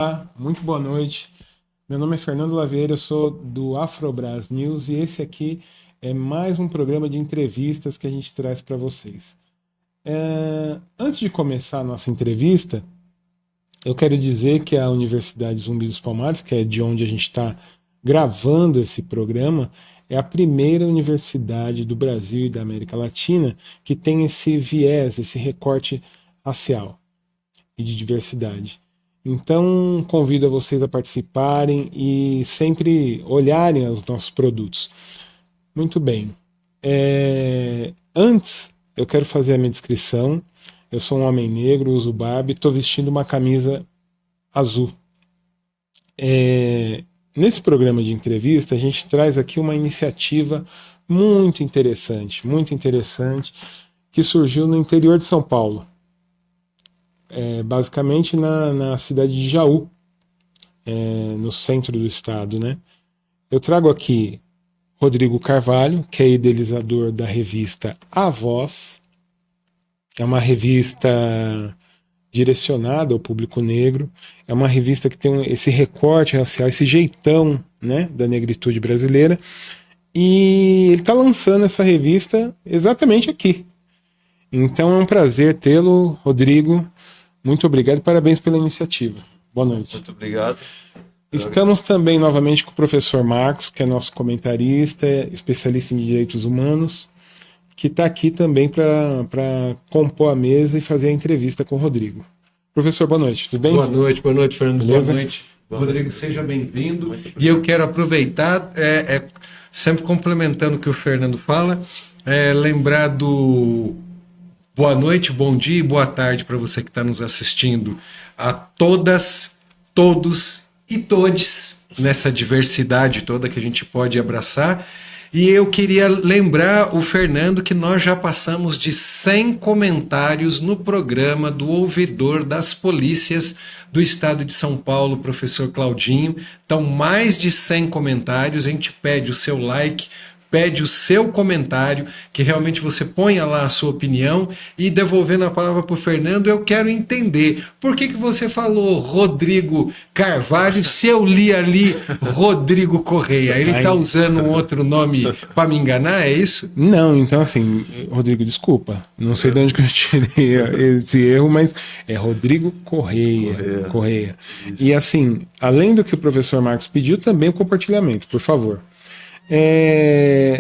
Olá, muito boa noite. Meu nome é Fernando Laveira, eu sou do Afrobras News e esse aqui é mais um programa de entrevistas que a gente traz para vocês. Antes de começar a nossa entrevista, eu quero dizer que a Universidade Zumbi dos Palmares, que é de onde a gente está gravando esse programa, é a primeira universidade do Brasil e da América Latina que tem esse viés, esse recorte racial e de diversidade. Então, convido a vocês a participarem e sempre olharem os nossos produtos. Muito bem. Antes, eu quero fazer a minha descrição. Eu sou um homem negro, uso barba e estou vestindo uma camisa azul. Nesse programa de entrevista, a gente traz aqui uma iniciativa muito interessante, que surgiu no interior de São Paulo, basicamente na cidade de Jaú, no centro do estado, né? Eu trago aqui Rodrigo Carvalho, que é idealizador da revista A Voz. É uma revista direcionada ao público negro. É uma revista que tem esse recorte racial, esse jeitão, né, da negritude brasileira. E ele está lançando essa revista exatamente aqui. Então é um prazer tê-lo, Rodrigo. Muito obrigado e parabéns pela iniciativa. Boa noite. Muito obrigado. Estamos também novamente com o professor Marcos, que é nosso comentarista, especialista em direitos humanos, que está aqui também para compor a mesa e fazer a entrevista com o Rodrigo. Professor, boa noite, tudo bem? Boa noite, Fernando. Beleza? Boa noite. Rodrigo, seja bem-vindo. E eu quero aproveitar, sempre complementando o que o Fernando fala, lembrar do boa noite, bom dia e boa tarde para você que está nos assistindo, a todas, todos e todes nessa diversidade toda que a gente pode abraçar. E eu queria lembrar o Fernando que nós já passamos de 100 comentários no programa do ouvidor das polícias do estado de São Paulo, professor Claudinho. Então, mais de 100 comentários, a gente pede o seu like, pede o seu comentário, que realmente você ponha lá a sua opinião. E devolvendo a palavra para o Fernando, eu quero entender por que você falou Rodrigo Carvalho se eu li ali Rodrigo Correia. Ele está usando um outro nome para me enganar, é isso? Não, então assim, Rodrigo, desculpa, não sei de onde que eu tirei esse erro, mas é Rodrigo Correia. E assim, além do que o professor Marcos pediu, também o compartilhamento, por favor.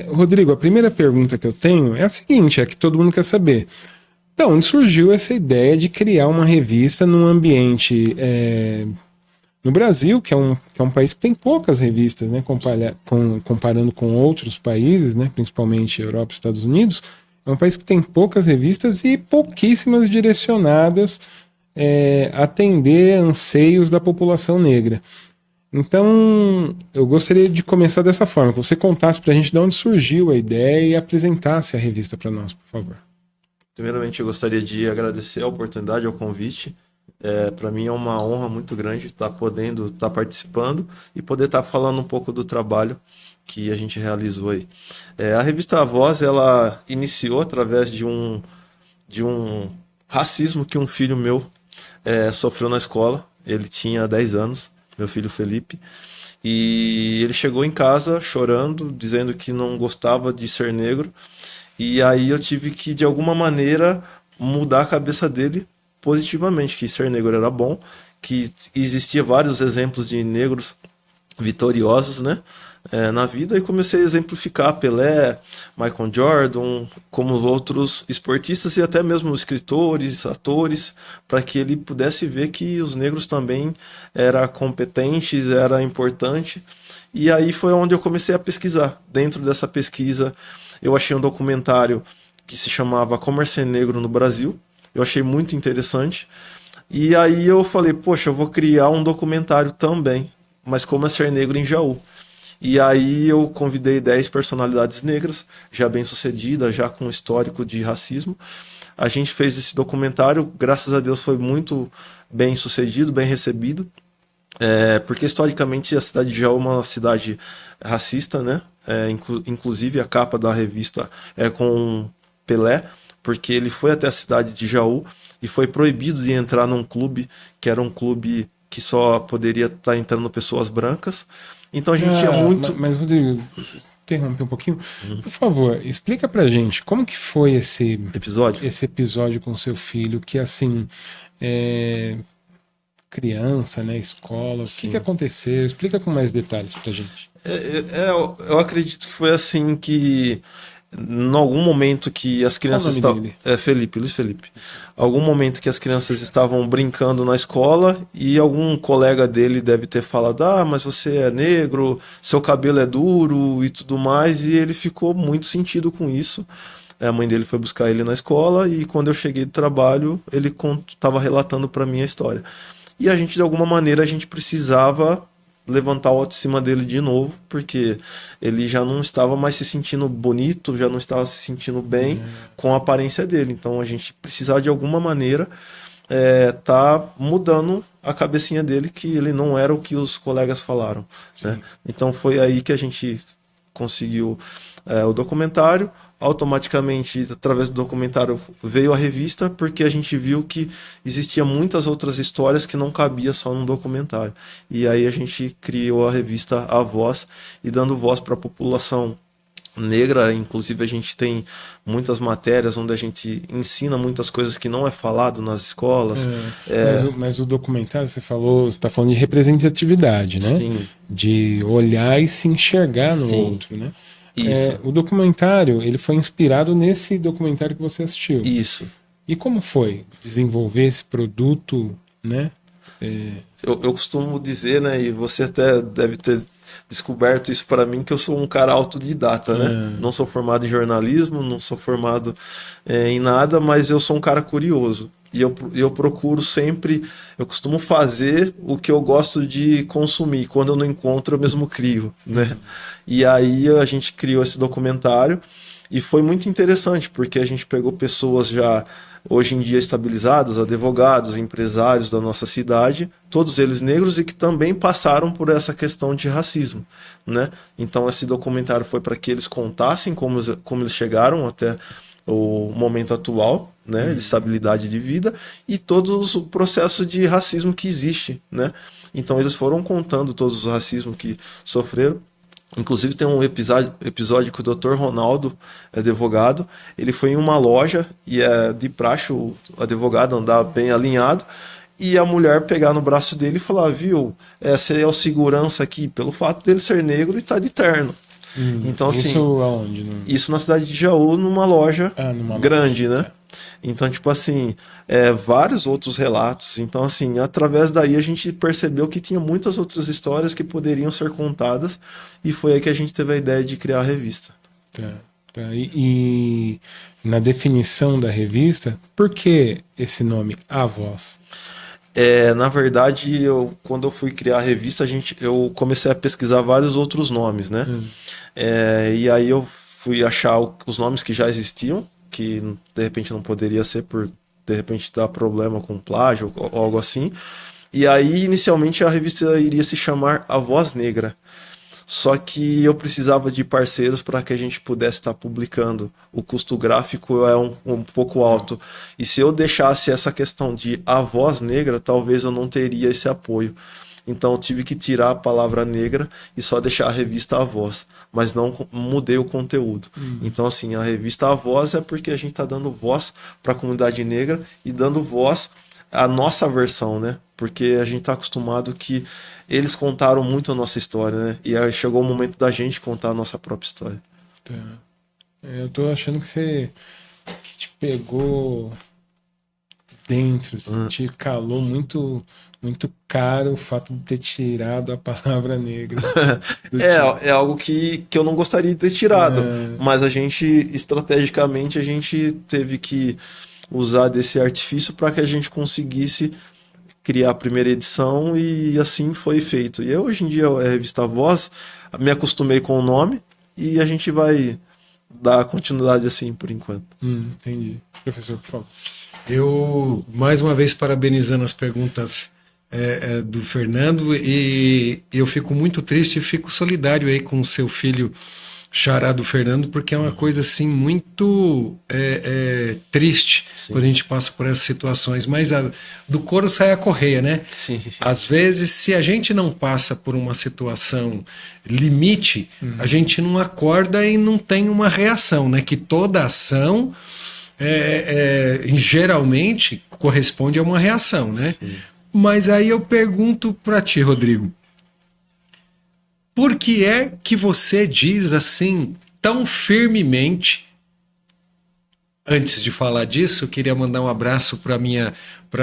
Rodrigo, a primeira pergunta que eu tenho é a seguinte, é que todo mundo quer saber. Da onde surgiu essa ideia de criar uma revista num ambiente no Brasil, que é um país que tem poucas revistas, né, comparando com outros países, né, principalmente Europa e Estados Unidos, é um país que tem poucas revistas e pouquíssimas direcionadas a atender anseios da população negra. Então, eu gostaria de começar dessa forma, que você contasse para a gente de onde surgiu a ideia e apresentasse a revista para nós, por favor. Primeiramente, eu gostaria de agradecer a oportunidade, ao convite. Para mim é uma honra muito grande estar podendo estar participando e poder estar falando um pouco do trabalho que a gente realizou aí. A revista A Voz, ela iniciou através de um racismo que um filho meu sofreu na escola. Ele tinha 10 anos. Meu filho Felipe, e ele chegou em casa chorando, dizendo que não gostava de ser negro, e aí eu tive que, de alguma maneira, mudar a cabeça dele positivamente, que ser negro era bom, que existia vários exemplos de negros vitoriosos, né, na vida, e comecei a exemplificar Pelé, Michael Jordan, como os outros esportistas e até mesmo escritores, atores, para que ele pudesse ver que os negros também eram competentes, era importante. E aí foi onde eu comecei a pesquisar. Dentro dessa pesquisa, eu achei um documentário que se chamava Como Ser Negro no Brasil. Eu achei muito interessante. E aí eu falei, poxa, eu vou criar um documentário também, mas como é ser negro em Jaú. E aí eu convidei 10 personalidades negras, já bem-sucedidas, já com histórico de racismo. A gente fez esse documentário, graças a Deus foi muito bem-sucedido, bem recebido, porque historicamente a cidade de Jaú é uma cidade racista, né? Inclusive a capa da revista é com Pelé, porque ele foi até a cidade de Jaú e foi proibido de entrar num clube que era um clube que só poderia estar entrando pessoas brancas. Então a gente tinha muito... Mas, Rodrigo, interrompe um pouquinho. Por favor, explica pra gente como que foi esse episódio com seu filho, que assim, criança, né, escola, o que aconteceu? Explica com mais detalhes pra gente. Eu acredito que foi assim que em algum momento que as crianças estavam... Luiz Felipe. Algum momento que as crianças estavam brincando na escola e algum colega dele deve ter falado: mas você é negro, seu cabelo é duro e tudo mais, e ele ficou muito sentido com isso. A mãe dele foi buscar ele na escola e quando eu cheguei do trabalho, ele estava relatando para mim a história. E a gente, de alguma maneira, a gente precisava levantar a autoestima dele de novo, porque ele já não estava mais se sentindo bonito, já não estava se sentindo bem com a aparência dele. Então a gente precisava de alguma maneira tá mudando a cabecinha dele, que ele não era o que os colegas falaram, né? Então foi aí que a gente conseguiu o documentário. Automaticamente, através do documentário, veio a revista, porque a gente viu que existia muitas outras histórias que não cabia só num documentário. E aí a gente criou a revista A Voz, e dando voz para a população negra. Inclusive a gente tem muitas matérias onde a gente ensina muitas coisas que não é falado nas escolas. Mas o documentário, você está falando de representatividade, né? Sim. De olhar e se enxergar no outro, né? O documentário, ele foi inspirado nesse documentário que você assistiu. Isso. E como foi desenvolver esse produto, né? Eu costumo dizer, né, e você até deve ter descoberto isso para mim, que eu sou um cara autodidata, né? Não sou formado em jornalismo, não sou formado em nada, mas eu sou um cara curioso. E eu procuro sempre, eu costumo fazer o que eu gosto de consumir. Quando eu não encontro, eu mesmo crio, né? E aí a gente criou esse documentário e foi muito interessante, porque a gente pegou pessoas já hoje em dia estabilizadas, advogados, empresários da nossa cidade, todos eles negros e que também passaram por essa questão de racismo, né? Então esse documentário foi para que eles contassem como eles chegaram até o momento atual, né, de estabilidade de vida, e todo o processo de racismo que existe, né? Então eles foram contando todos os racismos que sofreram. Inclusive tem um episódio que o Dr. Ronaldo, advogado, ele foi em uma loja e é de praxe o advogado andar bem alinhado, e a mulher pegar no braço dele e falar: viu, você é o segurança aqui, pelo fato dele ser negro e tá de terno. Então, assim, isso aonde? Isso na cidade de Jaú, numa loja grande, loja, né? Então, tipo assim, vários outros relatos. Então, assim, através daí a gente percebeu que tinha muitas outras histórias que poderiam ser contadas, e foi aí que a gente teve a ideia de criar a revista. Tá. E na definição da revista, por que esse nome, A Voz? Na verdade, quando eu fui criar a revista, eu comecei a pesquisar vários outros nomes, né? E aí eu fui achar os nomes que já existiam, que de repente não poderia ser por, de repente, dar problema com plágio ou algo assim. E aí, inicialmente, a revista iria se chamar A Voz Negra. Só que eu precisava de parceiros para que a gente pudesse estar publicando. O custo gráfico é um pouco alto. E se eu deixasse essa questão de A Voz Negra, talvez eu não teria esse apoio. Então eu tive que tirar a palavra negra e só deixar a revista A Voz. Mas não mudei o conteúdo. Então, assim, a revista A Voz é porque a gente está dando voz para a comunidade negra e dando voz à nossa versão, né? Porque a gente está acostumado que eles contaram muito a nossa história, né? E aí chegou o momento da gente contar a nossa própria história. Tá. Eu tô achando que te pegou dentro, te calou muito, muito caro o fato de ter tirado a palavra negra. É algo que eu não gostaria de ter tirado, mas a gente, estrategicamente, a gente teve que usar desse artifício para que a gente conseguisse criar a primeira edição, e assim foi feito. E hoje em dia é a revista Voz, me acostumei com o nome e a gente vai dar continuidade assim por enquanto. Entendi. Professor, por favor. Eu, mais uma vez, parabenizando as perguntas do Fernando, e eu fico muito triste e fico solidário aí com o seu filho xará do Fernando, porque é uma coisa assim muito triste quando a gente passa por essas situações, mas do couro sai a correia, né? Sim. Às vezes, se a gente não passa por uma situação limite, a gente não acorda e não tem uma reação, né? Que toda ação geralmente corresponde a uma reação, né? Sim. Mas aí eu pergunto para ti, Rodrigo, por que é que você diz assim tão firmemente? Antes de falar disso, eu queria mandar um abraço para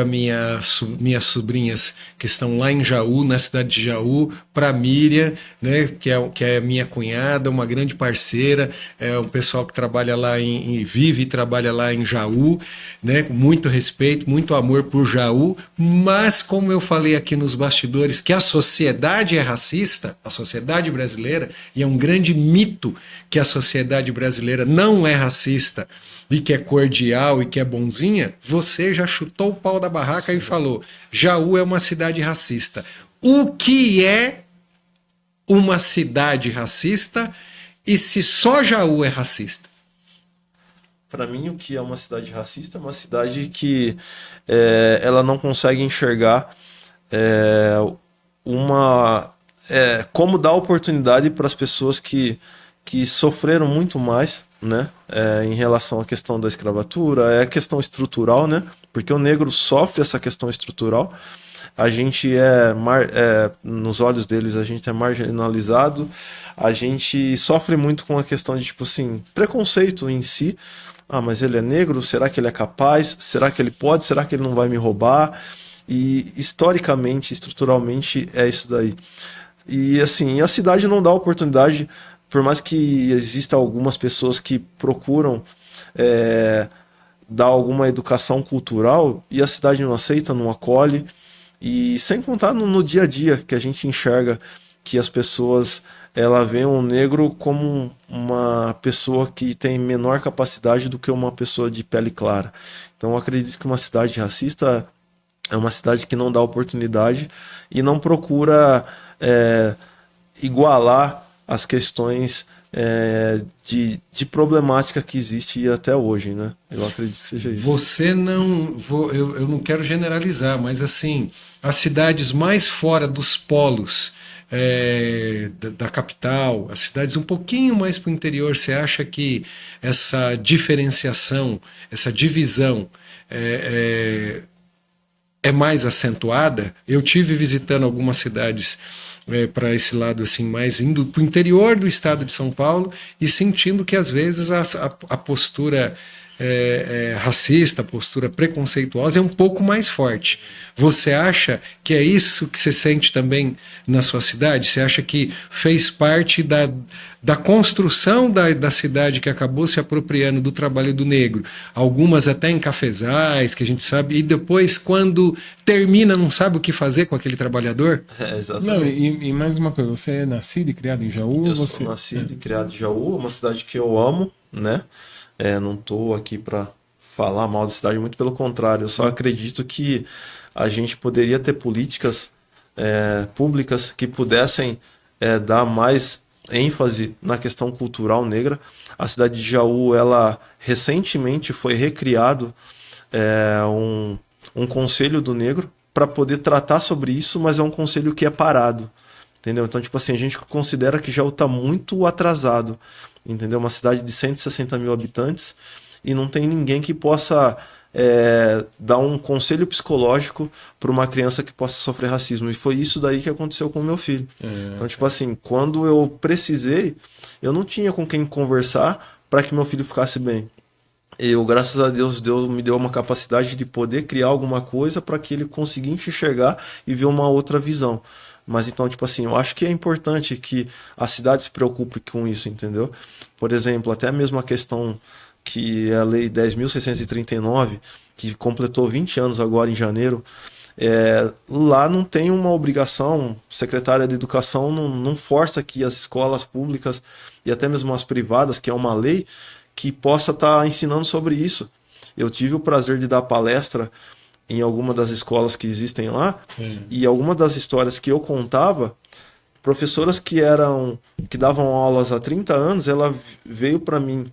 minhas sobrinhas que estão lá em Jaú, na cidade de Jaú, para a Miriam, né, que é minha cunhada, uma grande parceira, é um pessoal que trabalha lá vive e trabalha lá em Jaú, né, com muito respeito, muito amor por Jaú, mas como eu falei aqui nos bastidores, que a sociedade é racista, a sociedade brasileira, e é um grande mito que a sociedade brasileira não é racista, e que é cordial e que é bonzinha, você já chutou o pau da barraca e falou: Jaú é uma cidade racista. O que é uma cidade racista e se só Jaú é racista? Para mim, o que é uma cidade racista é uma cidade que ela não consegue enxergar como dar oportunidade para as pessoas que sofreram muito mais, né, em relação à questão da escravatura, é a questão estrutural, né, porque o negro sofre essa questão estrutural, a gente nos olhos deles a gente é marginalizado, a gente sofre muito com a questão de, tipo assim, preconceito em si. Ah, mas ele é negro, será que ele é capaz? Será que ele pode? Será que ele não vai me roubar? E historicamente, estruturalmente, é isso daí. E assim, a cidade não dá oportunidade, por mais que exista algumas pessoas que procuram dar alguma educação cultural, e a cidade não aceita, não acolhe, e sem contar no dia a dia, que a gente enxerga que as pessoas veem o negro como uma pessoa que tem menor capacidade do que uma pessoa de pele clara. Então eu acredito que uma cidade racista é uma cidade que não dá oportunidade e não procura igualar as questões de problemática que existe até hoje, né? Eu acredito que seja isso. Eu não quero generalizar, mas assim, as cidades mais fora dos polos da capital, as cidades um pouquinho mais para o interior, você acha que essa diferenciação, essa divisão é mais acentuada? Eu tive visitando algumas cidades para esse lado assim, mais indo para o interior do estado de São Paulo e sentindo que às vezes a postura racista, a postura preconceituosa é um pouco mais forte. Você acha que é isso que você sente também na sua cidade? Você acha que fez parte da construção da cidade, que acabou se apropriando do trabalho do negro? Algumas até em cafezais, que a gente sabe, e depois, quando termina, não sabe o que fazer com aquele trabalhador? Exatamente. Não, e mais uma coisa, você é nascido e criado em Jaú? Eu sou nascido e criado em Jaú, uma cidade que eu amo, né? Não estou aqui para falar mal da cidade, muito pelo contrário, eu só acredito que a gente poderia ter políticas públicas que pudessem dar mais ênfase na questão cultural negra. A cidade de Jaú, ela recentemente foi recriado um conselho do negro para poder tratar sobre isso, mas é um conselho que é parado, entendeu? Então, tipo assim, a gente considera que Jaú está muito atrasado, entendeu? Uma cidade de 160 mil habitantes e não tem ninguém que possa dar um conselho psicológico para uma criança que possa sofrer racismo. E foi isso daí que aconteceu com o meu filho. Então, tipo assim, quando eu precisei, eu não tinha com quem conversar para que meu filho ficasse bem. Eu, graças a Deus, Deus me deu uma capacidade de poder criar alguma coisa para que ele conseguisse enxergar e ver uma outra visão. Mas então, tipo assim, eu acho que é importante que a cidade se preocupe com isso, entendeu? Por exemplo, até mesmo a questão que é a Lei 10.639, que completou 20 anos agora em janeiro, lá não tem uma obrigação, secretária de Educação não força que as escolas públicas e até mesmo as privadas, que é uma lei, que possa estar ensinando sobre isso. Eu tive o prazer de dar palestra em alguma das escolas que existem lá, e alguma das histórias que eu contava, professoras que davam aulas há 30 anos, ela veio para mim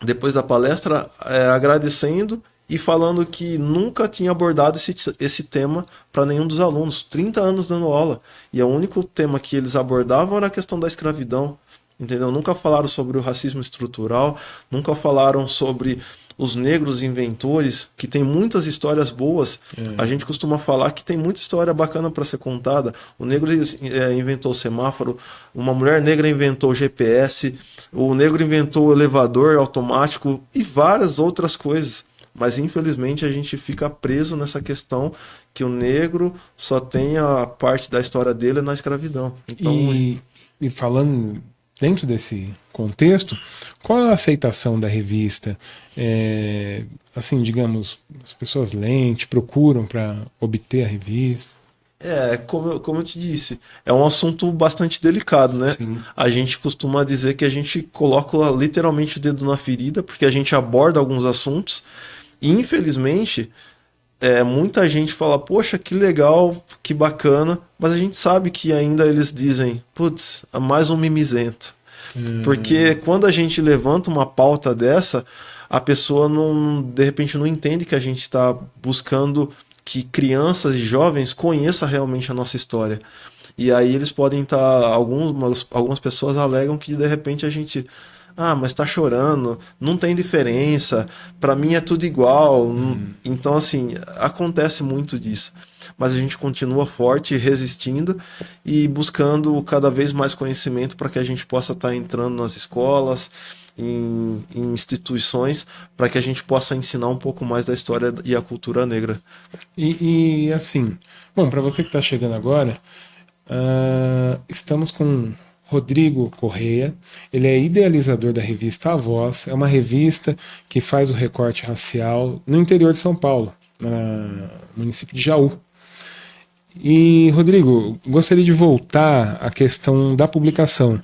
depois da palestra agradecendo e falando que nunca tinha abordado esse tema para nenhum dos alunos. 30 anos dando aula. E o único tema que eles abordavam era a questão da escravidão. Entendeu? Nunca falaram sobre o racismo estrutural, nunca falaram sobre os negros inventores, que tem muitas histórias boas. A gente costuma falar que tem muita história bacana para ser contada. O negro inventou o semáforo, uma mulher negra inventou o GPS, o negro inventou o elevador automático e várias outras coisas. Mas infelizmente a gente fica preso nessa questão que o negro só tem a parte da história dele na escravidão. Então, e falando dentro desse contexto, qual é a aceitação da revista? Assim, digamos, as pessoas leem, te procuram para obter a revista? Como eu te disse, é um assunto bastante delicado, né? Sim. A gente costuma dizer que a gente coloca literalmente o dedo na ferida, porque a gente aborda alguns assuntos e, infelizmente, muita gente fala, poxa, que legal, que bacana, mas a gente sabe que ainda eles dizem, putz, mais um mimizento. Porque quando a gente levanta uma pauta dessa, a pessoa de repente não entende que a gente está buscando que crianças e jovens conheçam realmente a nossa história. E aí eles podem estar, algumas pessoas alegam que de repente a gente, mas tá chorando, não tem diferença, para mim é tudo igual. Então assim, acontece muito disso. Mas a gente continua forte, resistindo e buscando cada vez mais conhecimento para que a gente possa estar entrando nas escolas, em instituições, para que a gente possa ensinar um pouco mais da história e a cultura negra. E assim, bom, para você que está chegando agora, estamos com Rodrigo Correia. Ele é idealizador da revista A Voz. É uma revista que faz o recorte racial no interior de São Paulo, no município de Jaú. E, Rodrigo, gostaria de voltar à questão da publicação.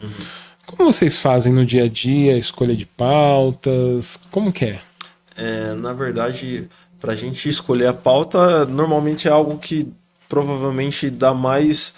Como vocês fazem no dia a dia, a escolha de pautas? Como que é? Na verdade, para a gente escolher a pauta, normalmente é algo que provavelmente dá mais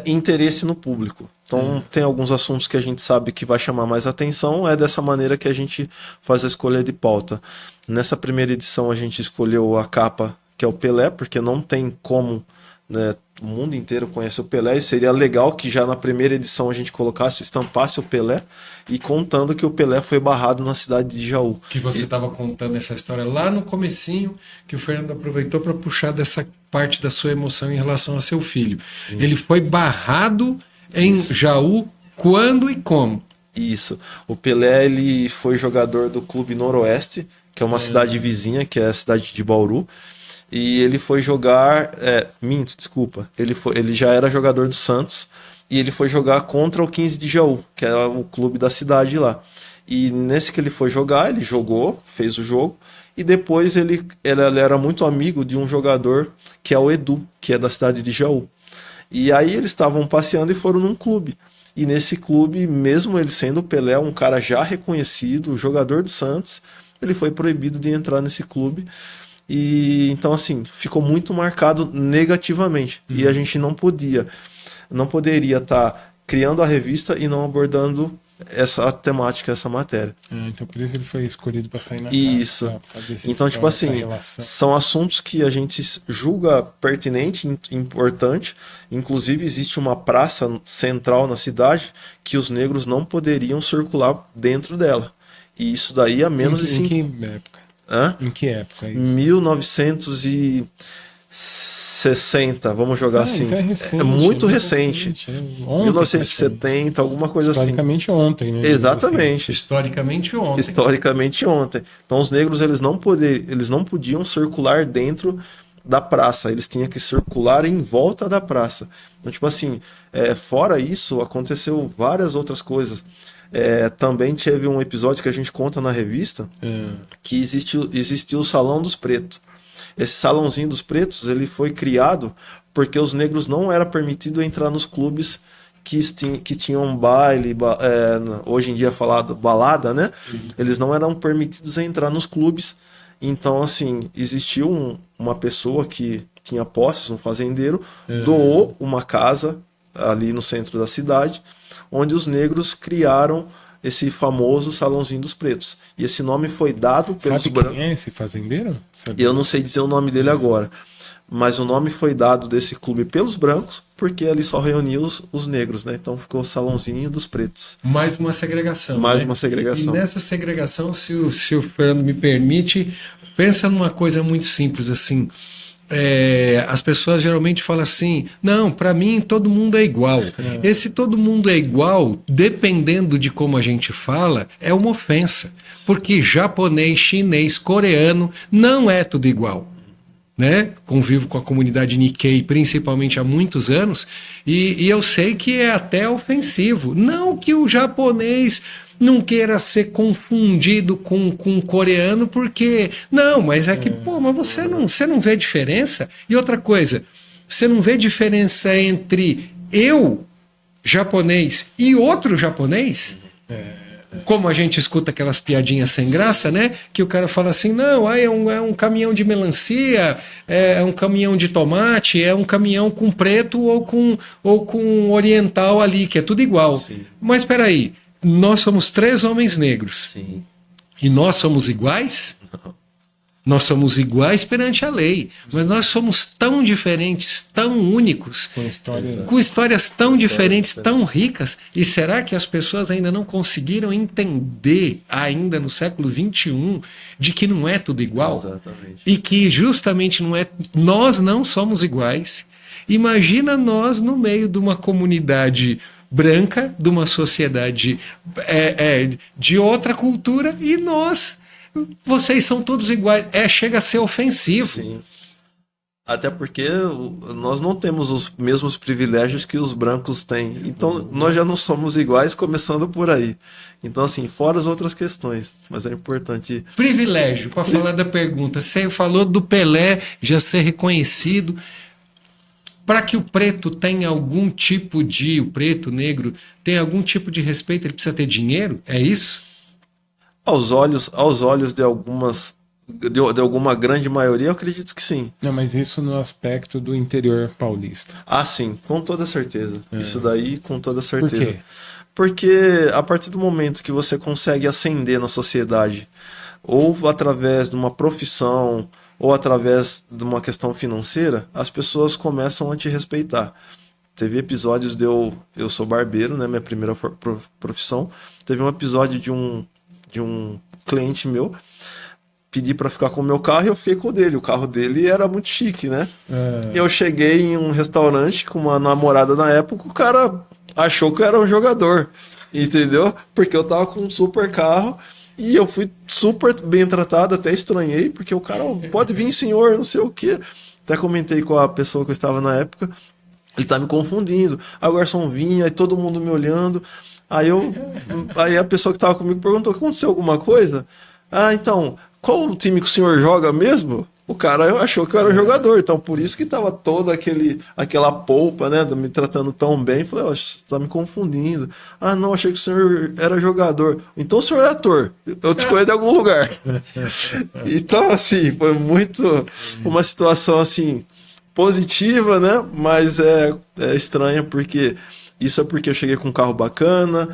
interesse no público. Então, tem alguns assuntos que a gente sabe que vai chamar mais atenção, é dessa maneira que a gente faz a escolha de pauta. Nessa primeira edição, a gente escolheu a capa, que é o Pelé, porque não tem como, né, o mundo inteiro conhece o Pelé, e seria legal que já na primeira edição a gente estampasse o Pelé, e contando que o Pelé foi barrado na cidade de Jaú. Que você estava contando essa história lá no comecinho, que o Fernando aproveitou para puxar dessa parte da sua emoção em relação a seu filho. Sim. Ele foi barrado em Jaú quando e como? Isso. O Pelé, ele foi jogador do Clube Noroeste, que é uma cidade vizinha, que é a cidade de Bauru. E ele foi jogar... desculpa. Ele já era jogador do Santos. E ele foi jogar contra o 15 de Jaú, que era o clube da cidade lá. E nesse que ele foi jogar, ele jogou, fez o jogo. E depois ele era muito amigo de um jogador, que é o Edu, que é da cidade de Jaú. E aí eles estavam passeando e foram num clube. E nesse clube, mesmo ele sendo o Pelé, um cara já reconhecido, jogador do Santos, ele foi proibido de entrar nesse clube. E então, assim, ficou muito marcado negativamente. E a gente não poderia estar criando a revista e não abordando essa temática, essa matéria. Então por isso ele foi escolhido para sair na Isso. capa. Então, tipo assim, são assuntos que a gente julga pertinente, importante. Inclusive, existe uma praça central na cidade que os negros não poderiam circular dentro dela. E isso daí há menos de 5... Em que época? Em que época é isso? 1960, vamos jogar assim. Então é recente. É muito recente. Ontem, 1970, alguma coisa assim. Historicamente ontem, né? Exatamente. Historicamente ontem. Historicamente ontem. Então os negros eles não podiam circular dentro da praça, eles tinham que circular em volta da praça. Então, tipo assim, fora isso, aconteceu várias outras coisas. Também teve um episódio que a gente conta na revista que existiu o Salão dos Pretos. Esse salãozinho dos pretos, ele foi criado porque os negros não era permitido entrar nos clubes que tinham baile, hoje em dia falado balada, né? Sim. Eles não eram permitidos a entrar nos clubes. Então, assim, existiu uma pessoa que tinha posses, um fazendeiro, doou uma casa ali no centro da cidade, onde os negros criaram esse famoso Salãozinho dos Pretos. E esse nome foi dado pelos Sabe brancos. quem é esse fazendeiro? Sabe? Eu não sei dizer o nome dele agora, mas o nome foi dado desse clube pelos brancos, porque ali só reunia os negros, né? Então ficou o Salãozinho dos Pretos. Mais uma segregação. Mais né? uma segregação. E nessa segregação, se o Fernando me permite, pensa numa coisa muito simples assim. As pessoas geralmente falam assim: não, para mim todo mundo é igual. Esse todo mundo é igual, dependendo de como a gente fala, é uma ofensa. Porque japonês, chinês, coreano não é tudo igual. Né? Convivo com a comunidade Nikkei principalmente há muitos anos e eu sei que é até ofensivo. Não que o japonês não queira ser confundido com o coreano, porque... Não, mas é que, pô, mas você não vê diferença? E outra coisa, você não vê diferença entre eu, japonês, e outro japonês? Como a gente escuta aquelas piadinhas sem graça, né? Que o cara fala assim, não, é um caminhão de melancia, é um caminhão de tomate, é um caminhão com preto ou com oriental ali, que é tudo igual. Sim. Mas espera aí, nós somos 3 homens negros. Sim. E nós somos iguais? Não. Nós somos iguais perante a lei, mas nós somos tão diferentes, tão únicos, com histórias tão diferentes, tão ricas. E será que as pessoas ainda não conseguiram entender, ainda no século XXI, de que não é tudo igual? Exatamente. E que justamente não é, nós não somos iguais. Imagina nós no meio de uma comunidade branca, de uma sociedade de outra cultura, e vocês são todos iguais. Chega a ser ofensivo. Sim. Até porque nós não temos os mesmos privilégios que os brancos têm. Então, nós já não somos iguais, começando por aí. Então, assim, fora as outras questões. Mas é importante... Privilégio, para falar da pergunta. Você falou do Pelé já ser reconhecido. Para que o preto tenha algum tipo de... O preto, o negro, tenha algum tipo de respeito, ele precisa ter dinheiro? É isso? Aos olhos de alguma grande maioria, eu acredito que sim. Não, mas isso no aspecto do interior paulista. Ah, sim, com toda certeza. Isso daí, com toda certeza. Por quê? Porque a partir do momento que você consegue ascender na sociedade, ou através de uma profissão, ou através de uma questão financeira, as pessoas começam a te respeitar. Teve episódios eu sou barbeiro, né, minha primeira profissão. Teve um episódio de um cliente meu, pedi para ficar com o meu carro e eu fiquei com o dele. O carro dele era muito chique, né? Eu cheguei em um restaurante com uma namorada na época, o cara achou que eu era um jogador, entendeu? Porque eu tava com um super carro e eu fui super bem tratado, até estranhei, porque o cara, pode vir senhor, não sei o quê. Até comentei com a pessoa que eu estava na época, ele tá me confundindo. Aí o garçom vinha, aí todo mundo me olhando. Aí a pessoa que estava comigo perguntou: aconteceu alguma coisa? Ah, então, qual o time que o senhor joga mesmo? O cara achou que eu era jogador, então por isso que estava toda aquela polpa, né, me tratando tão bem. Falei: você está me confundindo. Ah, não, achei que o senhor era jogador. Então o senhor é ator, eu te conheço de algum lugar. Então, assim, foi muito uma situação assim positiva, né, mas é estranha, porque... Isso é porque eu cheguei com um carro bacana,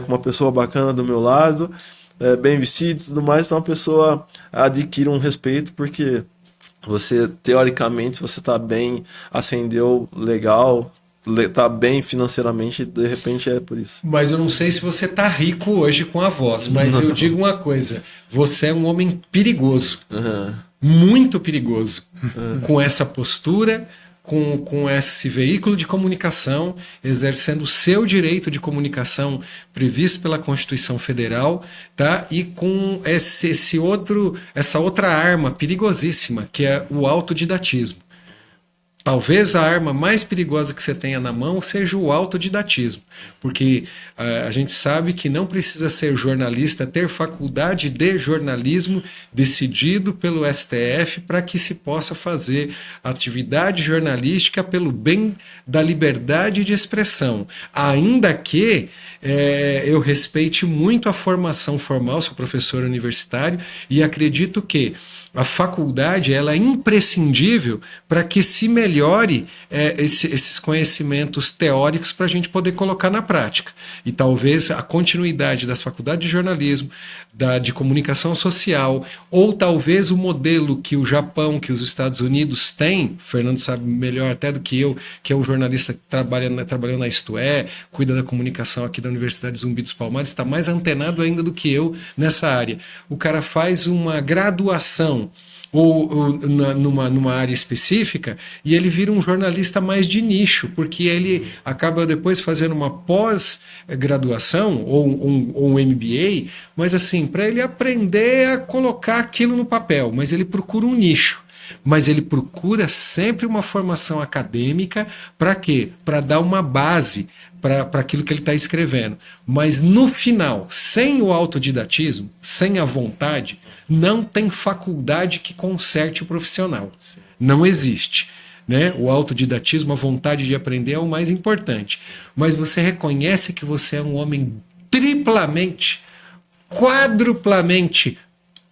com uma pessoa bacana do meu lado, bem vestido e tudo mais, então a pessoa adquire um respeito, porque você, teoricamente, você está bem, ascendeu legal, está bem financeiramente, de repente é por isso. Mas eu não sei se você está rico hoje com a voz, mas eu digo uma coisa, você é um homem perigoso, muito perigoso, com essa postura, com esse veículo de comunicação, exercendo o seu direito de comunicação previsto pela Constituição Federal, tá? E com essa outra arma perigosíssima, que é o autodidatismo. Talvez a arma mais perigosa que você tenha na mão seja o autodidatismo, porque a gente sabe que não precisa ser jornalista, ter faculdade de jornalismo decidido pelo STF para que se possa fazer atividade jornalística pelo bem da liberdade de expressão, ainda que eu respeite muito a formação formal, sou professor universitário, e acredito que a faculdade ela é imprescindível para que se melhore melhore esses conhecimentos teóricos para a gente poder colocar na prática. E talvez a continuidade das faculdades de jornalismo, de comunicação social, ou talvez o modelo que o Japão, que os Estados Unidos têm, Fernando sabe melhor até do que eu, que é um jornalista que trabalhou na Isto É, cuida da comunicação aqui da Universidade Zumbi dos Palmares, está mais antenado ainda do que eu nessa área. O cara faz uma graduação ou numa área específica, e ele vira um jornalista mais de nicho, porque ele acaba depois fazendo uma pós-graduação ou um MBA, mas assim, para ele aprender a colocar aquilo no papel, mas ele procura um nicho. Mas ele procura sempre uma formação acadêmica para quê? Para dar uma base para aquilo que ele está escrevendo. Mas no final, sem o autodidatismo, sem a vontade, não tem faculdade que conserte o profissional. Não existe. Né? O autodidatismo, a vontade de aprender é o mais importante. Mas você reconhece que você é um homem triplamente, quadruplamente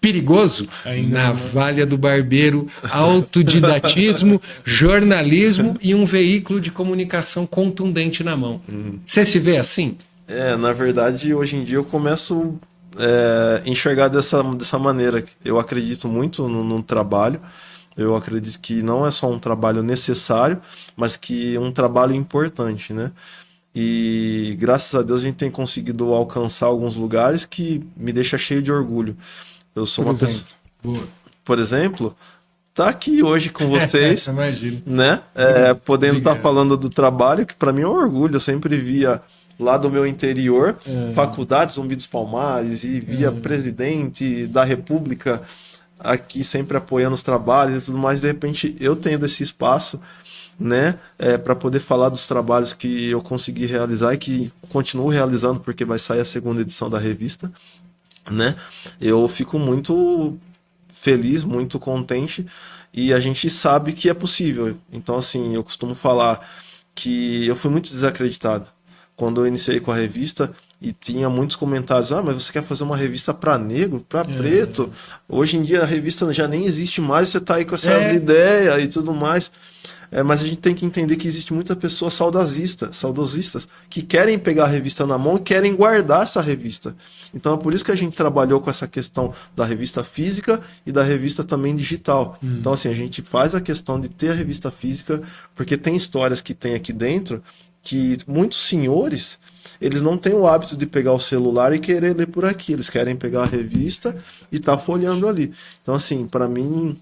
perigoso, navalha do barbeiro, autodidatismo, jornalismo e um veículo de comunicação contundente na mão. Você se vê assim? Na verdade, hoje em dia eu começo a enxergar dessa maneira. Eu acredito muito no trabalho. Eu acredito que não é só um trabalho necessário, mas que é um trabalho importante, né? E graças a Deus a gente tem conseguido alcançar alguns lugares que me deixa cheio de orgulho. Eu sou uma pessoa, por exemplo, tá aqui hoje com vocês, né? Podendo estar falando do trabalho, que para mim é um orgulho. Eu sempre via lá do meu interior, faculdades Zumbi dos Palmares, e via presidente da República aqui sempre apoiando os trabalhos e tudo mais. De repente eu tendo esse espaço, né, para poder falar dos trabalhos que eu consegui realizar e que continuo realizando, porque vai sair a segunda edição da revista, né? Eu fico muito feliz, muito contente, e a gente sabe que é possível. Então, assim, eu costumo falar que eu fui muito desacreditado quando eu iniciei com a revista, e tinha muitos comentários: mas você quer fazer uma revista para negro, para preto? Hoje em dia a revista já nem existe mais, você tá aí com essas ideias e tudo mais. Mas a gente tem que entender que existe muita pessoa saudosistas, que querem pegar a revista na mão e querem guardar essa revista. Então é por isso que a gente trabalhou com essa questão da revista física e da revista também digital. Então, assim, a gente faz a questão de ter a revista física, porque tem histórias que tem aqui dentro que muitos senhores, eles não têm o hábito de pegar o celular e querer ler por aqui. Eles querem pegar a revista e estar folheando ali. Então, assim, para mim,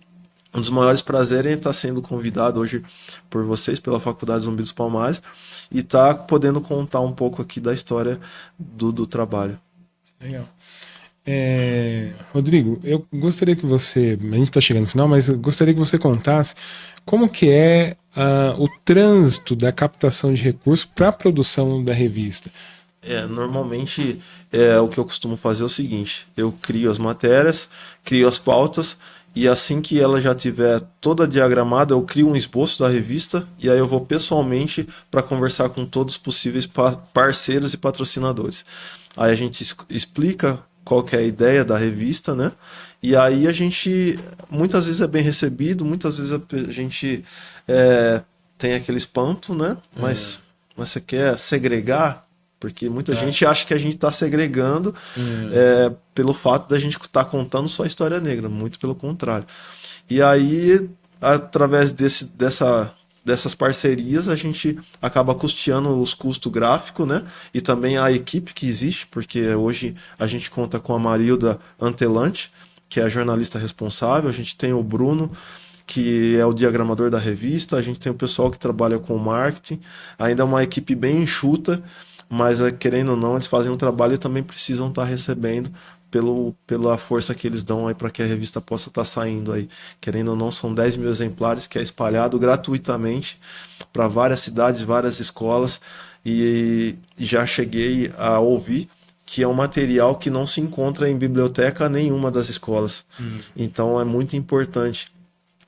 um dos maiores prazeres é estar sendo convidado hoje por vocês, pela Faculdade Zumbi dos Palmares, e estar podendo contar um pouco aqui da história do trabalho. Legal. Rodrigo, eu gostaria que você, a gente está chegando no final, mas eu gostaria que você contasse como que é o trânsito da captação de recursos para a produção da revista. Normalmente, o que eu costumo fazer é o seguinte: eu crio as matérias, crio as pautas, e assim que ela já tiver toda diagramada, eu crio um esboço da revista, e aí eu vou pessoalmente para conversar com todos os possíveis parceiros e patrocinadores. Aí a gente explica qual que é a ideia da revista, né? E aí a gente, muitas vezes é bem recebido, muitas vezes a gente tem aquele espanto, né? Mas você quer segregar? Porque muita gente acha que a gente está segregando pelo fato da gente estar contando só a história negra, muito pelo contrário. E aí, através dessas parcerias, a gente acaba custeando os custos gráficos, né? E também a equipe que existe, porque hoje a gente conta com a Marilda Antelante, que é a jornalista responsável. A gente tem o Bruno, que é o diagramador da revista. A gente tem o pessoal que trabalha com marketing. Ainda é uma equipe bem enxuta, mas querendo ou não, eles fazem um trabalho e também precisam estar recebendo pela força que eles dão aí para que a revista possa estar saindo aí. Querendo ou não, são 10 mil exemplares que é espalhado gratuitamente para várias cidades, várias escolas, e já cheguei a ouvir que é um material que não se encontra em biblioteca nenhuma das escolas. Então é muito importante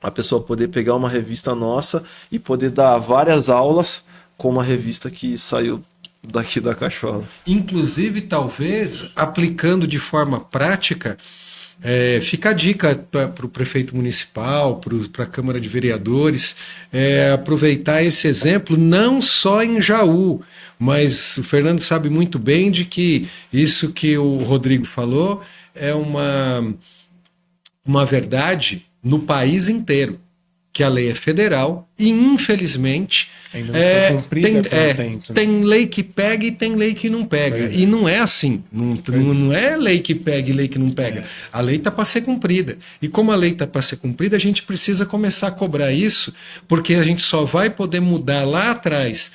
a pessoa poder pegar uma revista nossa e poder dar várias aulas com uma revista que saiu daqui da cachola. Inclusive, talvez, aplicando de forma prática Fica a dica para o prefeito municipal, para a Câmara de Vereadores, aproveitar esse exemplo não só em Jaú, mas o Fernando sabe muito bem de que isso que o Rodrigo falou é uma verdade no país inteiro, que a lei é federal e, infelizmente, ainda não foi cumprida por tempo, né? tem lei que pega e tem lei que não pega. E não é assim. Não é lei que pega e lei que não pega. A lei está para ser cumprida. E como a lei está para ser cumprida, a gente precisa começar a cobrar isso, porque a gente só vai poder mudar lá atrás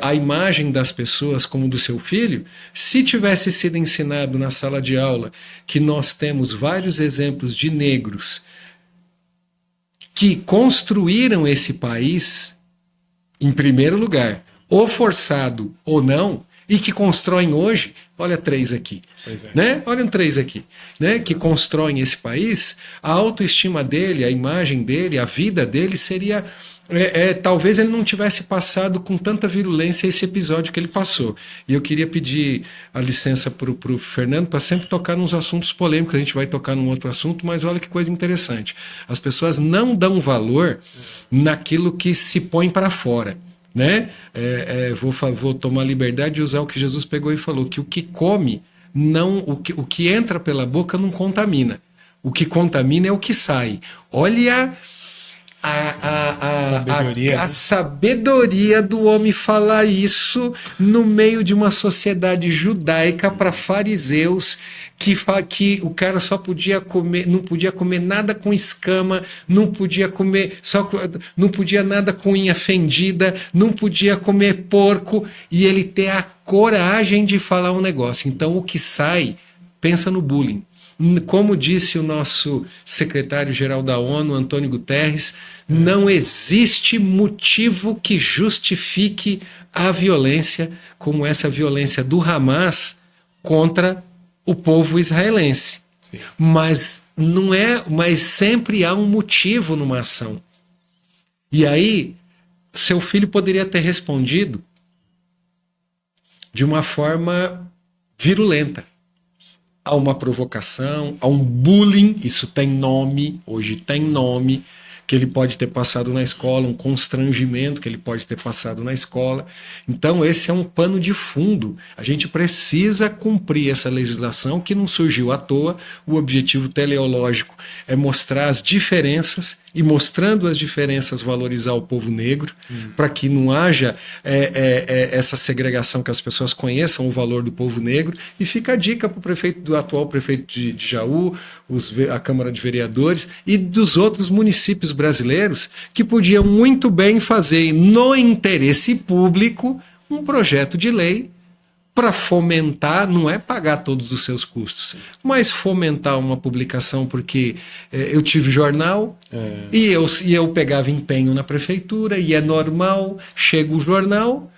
a imagem das pessoas como do seu filho, se tivesse sido ensinado na sala de aula que nós temos vários exemplos de negros que construíram esse país, em primeiro lugar, ou forçado ou não, e que constroem hoje, olha 3 aqui, né? Olha 3 aqui, né? Que constroem esse país, a autoestima dele, a imagem dele, a vida dele seria... talvez ele não tivesse passado com tanta virulência esse episódio que ele passou. E eu queria pedir a licença para o Fernando para sempre tocar nos assuntos polêmicos. A gente vai tocar num outro assunto, mas olha que coisa interessante. As pessoas não dão valor naquilo que se põe para fora. Né? Vou tomar a liberdade de usar o que Jesus pegou e falou, que o que come, o que entra pela boca não contamina. O que contamina é o que sai. Olha... A sabedoria do homem falar isso no meio de uma sociedade judaica para fariseus que o cara só podia comer, não podia comer nada com escama, não podia comer, não podia nada com unha fendida, não podia comer porco, e ele ter a coragem de falar um negócio. Então o que sai, pensa no bullying. Como disse o nosso secretário-geral da ONU, Antônio Guterres, não existe motivo que justifique a violência como essa violência do Hamas contra o povo israelense. Sim. Mas sempre há um motivo numa ação. E aí, seu filho poderia ter respondido de uma forma virulenta. A uma provocação, a um bullying, isso tem nome, hoje tem nome, que ele pode ter passado na escola, um constrangimento que ele pode ter passado na escola. Então esse é um pano de fundo. A gente precisa cumprir essa legislação que não surgiu à toa. O objetivo teleológico é mostrar as diferenças e, mostrando as diferenças, valorizar o povo negro, para que não haja essa segregação, que as pessoas conheçam o valor do povo negro. E fica a dica para o prefeito, do atual prefeito de Jaú, a Câmara de Vereadores e dos outros municípios brasileiros, que podiam muito bem fazer, no interesse público, um projeto de lei para fomentar, não é pagar todos os seus custos, mas fomentar uma publicação, porque eu tive jornal e eu pegava empenho na prefeitura, e é normal, chega o jornal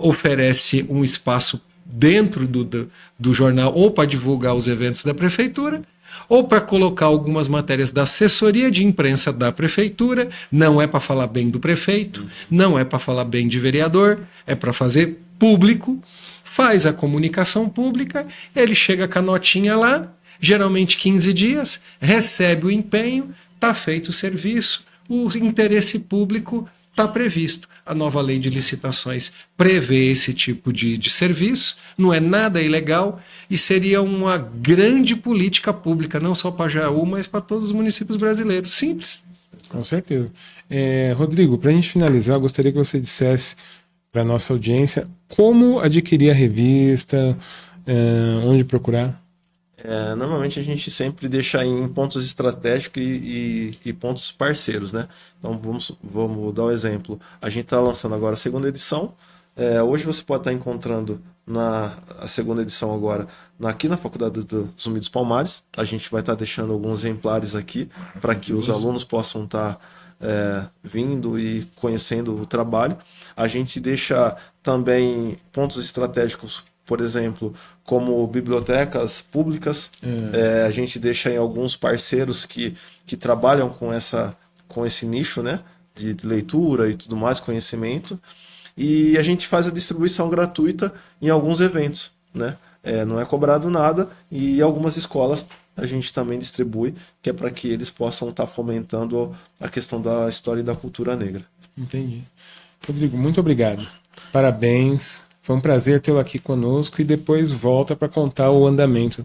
oferece um espaço dentro do jornal, ou para divulgar os eventos da prefeitura, ou para colocar algumas matérias da assessoria de imprensa da prefeitura. Não é para falar bem do prefeito, não é para falar bem de vereador, é para fazer público, faz a comunicação pública, ele chega com a notinha lá, geralmente 15 dias, recebe o empenho, está feito o serviço, o interesse público está previsto. A nova lei de licitações prevê esse tipo de serviço, não é nada ilegal, e seria uma grande política pública, não só para Jaú, mas para todos os municípios brasileiros. Simples. Com certeza. Rodrigo, para a gente finalizar, eu gostaria que você dissesse para a nossa audiência como adquirir a revista, onde procurar. Normalmente a gente sempre deixa em pontos estratégicos e pontos parceiros, né? Então vamos dar um exemplo. A gente está lançando agora a segunda edição. Hoje você pode estar encontrando a segunda edição agora aqui na Faculdade do Zumbi dos Palmares. A gente vai estar deixando alguns exemplares aqui para que os alunos possam estar vindo e conhecendo o trabalho. A gente deixa também pontos estratégicos, por exemplo, como bibliotecas públicas. A gente deixa em alguns parceiros que trabalham com esse nicho, né, de leitura e tudo mais, conhecimento. E a gente faz a distribuição gratuita em alguns eventos, né? não é cobrado nada, e algumas escolas a gente também distribui, que é para que eles possam estar fomentando a questão da história e da cultura negra. Entendi. Rodrigo, muito obrigado. Parabéns. Foi um prazer tê-lo aqui conosco e depois volta para contar o andamento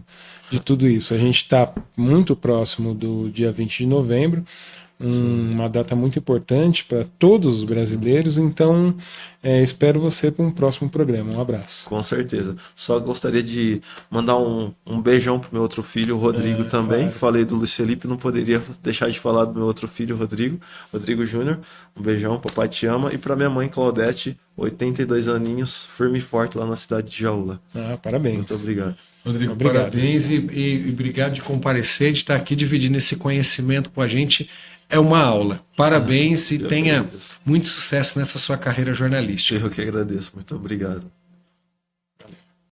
de tudo isso. A gente está muito próximo do dia 20 de novembro, uma data muito importante para todos os brasileiros, então espero você para um próximo programa. Um abraço. Com certeza. Só gostaria de mandar um beijão pro meu outro filho, o Rodrigo, também. Claro. Falei do Luiz Felipe, não poderia deixar de falar do meu outro filho, Rodrigo Júnior. Um beijão, papai te ama. E para minha mãe, Claudete, 82 aninhos, firme e forte lá na cidade de Jaúla. Parabéns. Muito obrigado. Rodrigo, Obrigado. parabéns e obrigado de comparecer, de estar aqui dividindo esse conhecimento com a gente. É uma aula. Parabéns e tenha muito sucesso nessa sua carreira jornalística. Eu que agradeço. Muito obrigado.